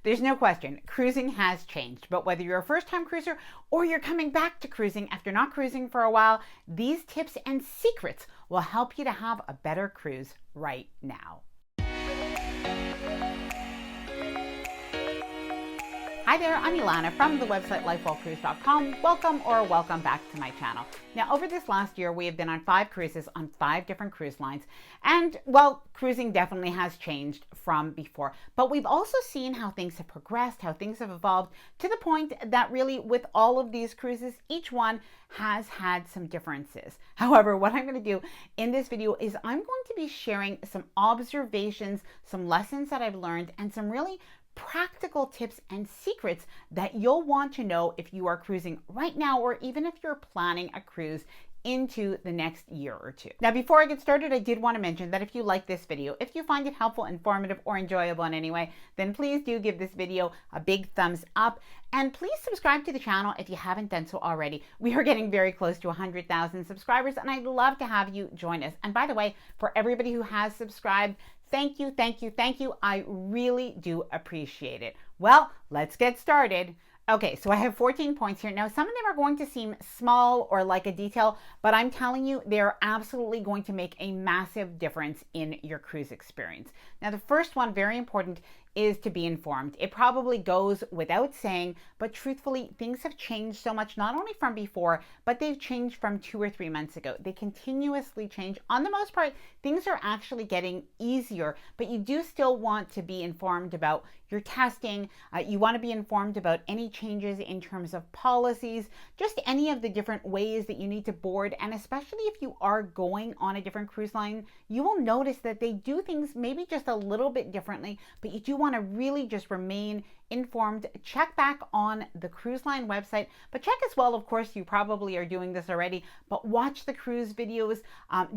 There's no question, cruising has changed, but whether you're a first-time cruiser or you're coming back to cruising after not cruising for a while, these tips and secrets will help you to have a better cruise right now. Hi there, I'm Ilana from the website lifewellcruise.com. Welcome back to my channel. Now, over this last year, we have been on 5 cruises on 5 different cruise lines. And, well, cruising definitely has changed from before. But we've also seen how things have progressed, how things have evolved, to the point that really with all of these cruises, each one has had some differences. However, what I'm going to do in this video is I'm going to be sharing some observations, some lessons that I've learned, and some really practical tips and secrets that you'll want to know if you are cruising right now, or even if you're planning a cruise into the next year or two. Now, before I get started, I did want to mention that if you like this video, if you find it helpful, informative, or enjoyable in any way, then please do give this video a big thumbs up, and please subscribe to the channel if you haven't done so already. We are getting very close to 100,000 subscribers, and I'd love to have you join us. And by the way, for everybody who has subscribed, thank you, thank you, thank you. I really do appreciate it. Well, let's get started. Okay, so I have 14 points here. Now, some of them are going to seem small or like a detail, but I'm telling you, they're absolutely going to make a massive difference in your cruise experience. Now, the first one, very important, is to be informed. It probably goes without saying, but truthfully, things have changed so much, not only from before, but they've changed from 2 or 3 months ago. They continuously change. On the most part, things are actually getting easier, but you do still want to be informed about your testing. You want to be informed about any changes in terms of policies, just any of the different ways that you need to board. And especially if you are going on a different cruise line, you will notice that they do things maybe just a little bit differently, but you do want to really just remain informed. Check back on the cruise line website, but check as well, of course, you probably are doing this already, but watch the cruise videos,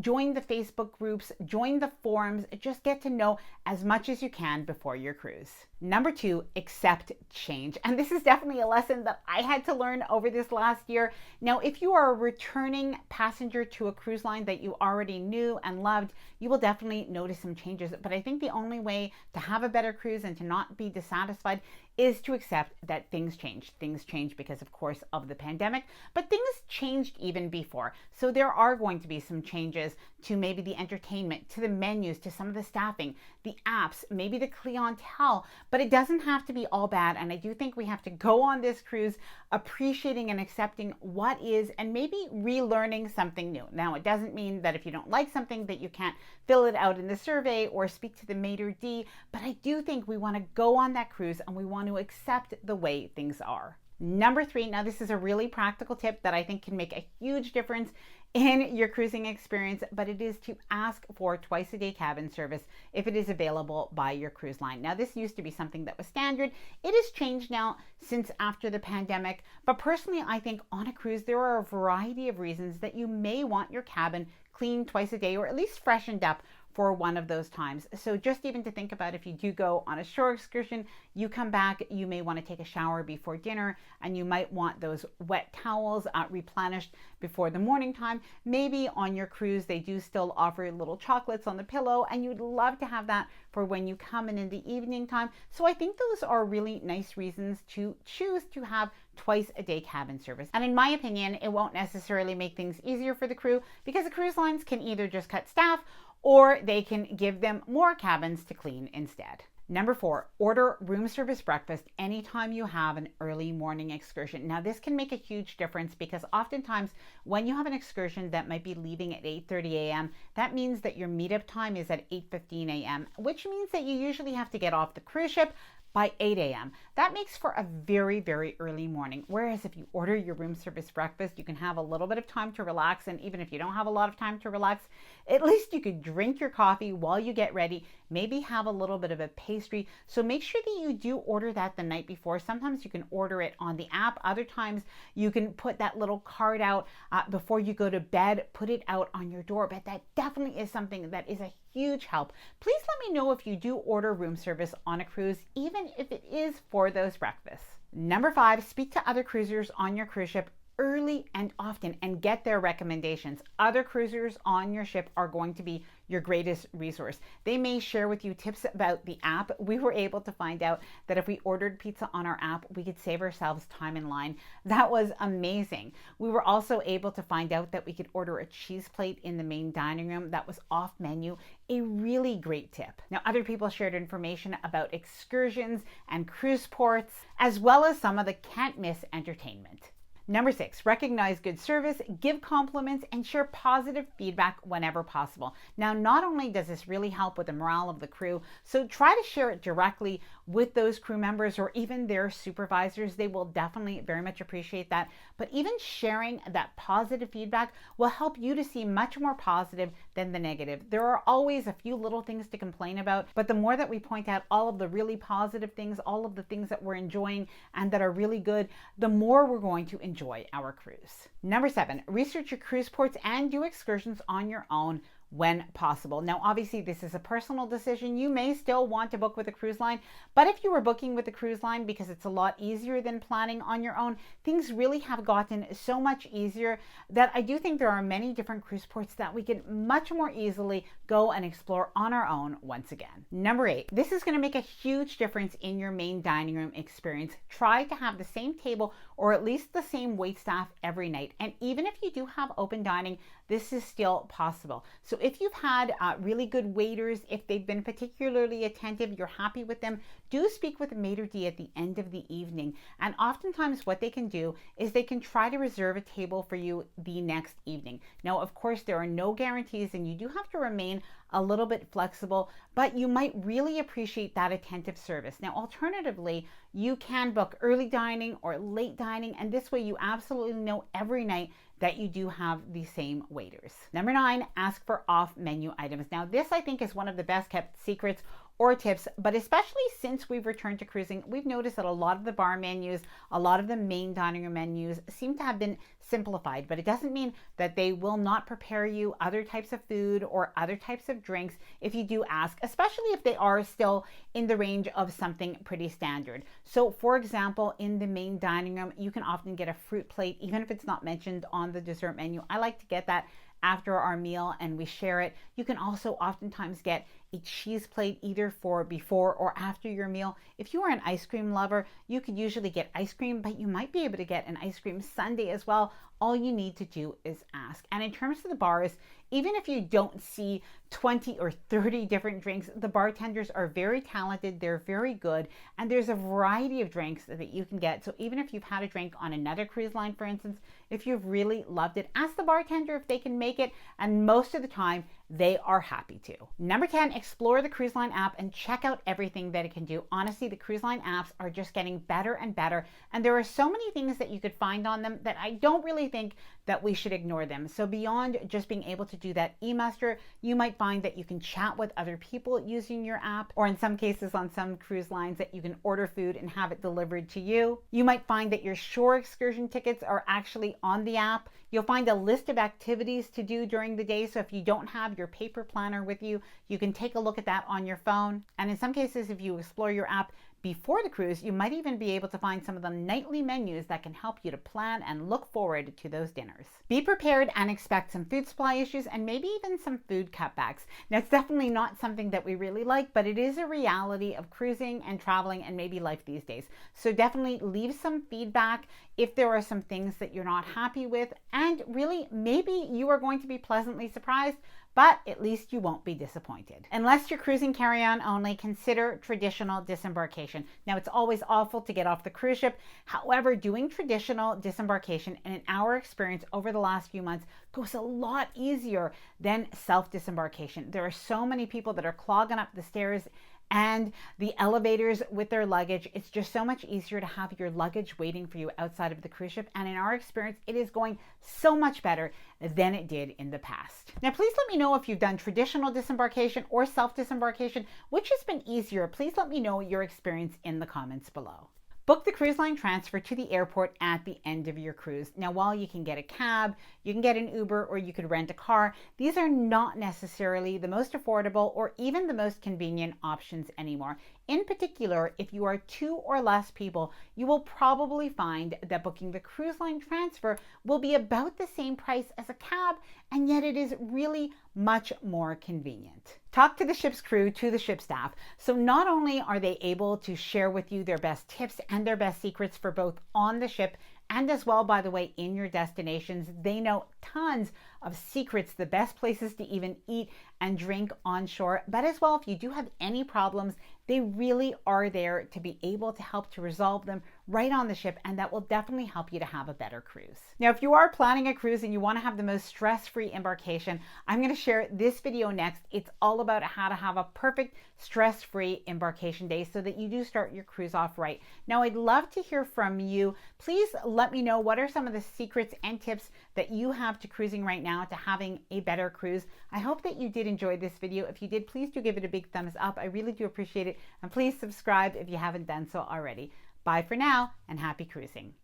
join the Facebook groups, join the forums, just get to know as much as you can before your cruise. Number 2, accept change. And this is definitely a lesson that I had to learn over this last year. Now, if you are a returning passenger to a cruise line that you already knew and loved, you will definitely notice some changes. But I think the only way to have a better cruise and to not be dissatisfied is to accept that things change. Things change because, of course, of the pandemic, but things changed even before. So there are going to be some changes to maybe the entertainment, to the menus, to some of the staffing, the apps, maybe the clientele, but it doesn't have to be all bad. And I do think we have to go on this cruise appreciating and accepting what is, and maybe relearning something new. Now, it doesn't mean that if you don't like something that you can't fill it out in the survey or speak to the maitre d', but I do think we want to go on that cruise and we want to accept the way things are. Number 3, now this is a really practical tip that I think can make a huge difference in your cruising experience, but it is to ask for twice-a-day cabin service if it is available by your cruise line. Now, this used to be something that was standard. It has changed now since after the pandemic, but personally, I think on a cruise, there are a variety of reasons that you may want your cabin cleaned twice a day, or at least freshened up for one of those times. So just even to think about, if you do go on a shore excursion, you come back, you may want to take a shower before dinner, and you might want those wet towels replenished before the morning time. Maybe on your cruise, they do still offer little chocolates on the pillow, and you'd love to have that for when you come in the evening time. So I think those are really nice reasons to choose to have twice-a-day cabin service. And in my opinion, it won't necessarily make things easier for the crew, because the cruise lines can either just cut staff or they can give them more cabins to clean instead. Number 4, order room service breakfast anytime you have an early morning excursion. Now, this can make a huge difference, because oftentimes when you have an excursion that might be leaving at 8:30 a.m., that means that your meetup time is at 8:15 a.m., which means that you usually have to get off the cruise ship by 8 a.m. That makes for a very, very early morning. Whereas if you order your room service breakfast, you can have a little bit of time to relax. And even if you don't have a lot of time to relax, at least you could drink your coffee while you get ready, maybe have a little bit of a pastry. So make sure that you do order that the night before. Sometimes you can order it on the app. Other times you can put that little card out before you go to bed, put it out on your door. But that definitely is something that is a huge help. Please let me know if you do order room service on a cruise, even if it is for those breakfasts. Number 5, speak to other cruisers on your cruise ship early and often and get their recommendations. Other cruisers on your ship are going to be your greatest resource. They may share with you tips about the app. We were able to find out that if we ordered pizza on our app, we could save ourselves time in line. That was amazing. We were also able to find out that we could order a cheese plate in the main dining room that was off menu. A really great tip. Now, other people shared information about excursions and cruise ports, as well as some of the can't miss entertainment. Number 6, recognize good service, give compliments, and share positive feedback whenever possible. Now, not only does this really help with the morale of the crew, so try to share it directly with those crew members or even their supervisors. They will definitely very much appreciate that. But even sharing that positive feedback will help you to see much more positive than the negative. There are always a few little things to complain about, but the more that we point out all of the really positive things, all of the things that we're enjoying and that are really good, the more we're going to enjoy our cruise. Number 7, research your cruise ports and do excursions on your own when possible. Now, obviously, this is a personal decision. You may still want to book with a cruise line, but if you were booking with a cruise line because it's a lot easier than planning on your own, things really have gotten so much easier that I do think there are many different cruise ports that we can much more easily go and explore on our own once again. Number 8, this is going to make a huge difference in your main dining room experience. Try to have the same table or at least the same waitstaff every night. And even if you do have open dining, this is still possible. So if you've had really good waiters, if they've been particularly attentive, you're happy with them, do speak with a maitre d' at the end of the evening. And oftentimes what they can do is they can try to reserve a table for you the next evening. Now, of course, there are no guarantees and you do have to remain a little bit flexible, but you might really appreciate that attentive service. Now, alternatively, you can book early dining or late dining, and this way you absolutely know every night that you do have the same waiters. Number 9, ask for off-menu items. Now, this I think is one of the best kept secrets or tips, but especially since we've returned to cruising, we've noticed that a lot of the bar menus, a lot of the main dining room menus seem to have been simplified, but it doesn't mean that they will not prepare you other types of food or other types of drinks if you do ask, especially if they are still in the range of something pretty standard. So for example, in the main dining room, you can often get a fruit plate, even if it's not mentioned on the dessert menu. I like to get that after our meal and we share it. You can also oftentimes get a cheese plate either for before or after your meal. If you are an ice cream lover, you could usually get ice cream, but you might be able to get an ice cream sundae as well. All you need to do is ask. And in terms of the bars, even if you don't see 20 or 30 different drinks, the bartenders are very talented, they're very good, and there's a variety of drinks that you can get. So even if you've had a drink on another cruise line, for instance, if you've really loved it, ask the bartender if they can make it, and most of the time, they are happy to. Number 10, explore the cruise line app and check out everything that it can do. Honestly, the cruise line apps are just getting better and better, and there are so many things that you could find on them that I don't really think that we should ignore them. So beyond just being able to do that e-muster, you might find that you can chat with other people using your app, or in some cases on some cruise lines that you can order food and have it delivered to you. You might find that your shore excursion tickets are actually on the app. You'll find a list of activities to do during the day. So if you don't have your paper planner with you, you can take a look at that on your phone. And in some cases, if you explore your app before the cruise, you might even be able to find some of the nightly menus that can help you to plan and look forward to those dinners. Be prepared and expect some food supply issues and maybe even some food cutbacks. Now, it's definitely not something that we really like, but it is a reality of cruising and traveling and maybe life these days. So definitely leave some feedback if there are some things that you're not happy with, and really maybe you are going to be pleasantly surprised, but at least you won't be disappointed. Unless you're cruising carry-on only, consider traditional disembarkation. Now, it's always awful to get off the cruise ship. However, doing traditional disembarkation, and in our experience over the last few months, goes a lot easier than self-disembarkation. There are so many people that are clogging up the stairs and the elevators with their luggage. It's just so much easier to have your luggage waiting for you outside of the cruise ship. And in our experience, it is going so much better than it did in the past. Now, please let me know if you've done traditional disembarkation or self-disembarkation, which has been easier. Please let me know your experience in the comments below. Book the cruise line transfer to the airport at the end of your cruise. Now, while you can get a cab, you can get an Uber, or you could rent a car, these are not necessarily the most affordable or even the most convenient options anymore. In particular, if you are 2 or less people, you will probably find that booking the cruise line transfer will be about the same price as a cab, and yet it is really much more convenient. Talk to the ship's crew, to the ship staff. So not only are they able to share with you their best tips and their best secrets for both on the ship and as well, by the way, in your destinations, they know tons of secrets, the best places to even eat and drink on shore. But as well, if you do have any problems, they really are there to be able to help to resolve them right on the ship, and that will definitely help you to have a better cruise. Now, if you are planning a cruise and you want to have the most stress-free embarkation, I'm going to share this video next. It's all about how to have a perfect stress-free embarkation day so that you do start your cruise off right. Now, I'd love to hear from you. Please let me know what are some of the secrets and tips that you have to cruising right now to having a better cruise. I hope that you did enjoy this video. If you did, please do give it a big thumbs up. I really do appreciate it. And please subscribe if you haven't done so already. Bye for now, and happy cruising.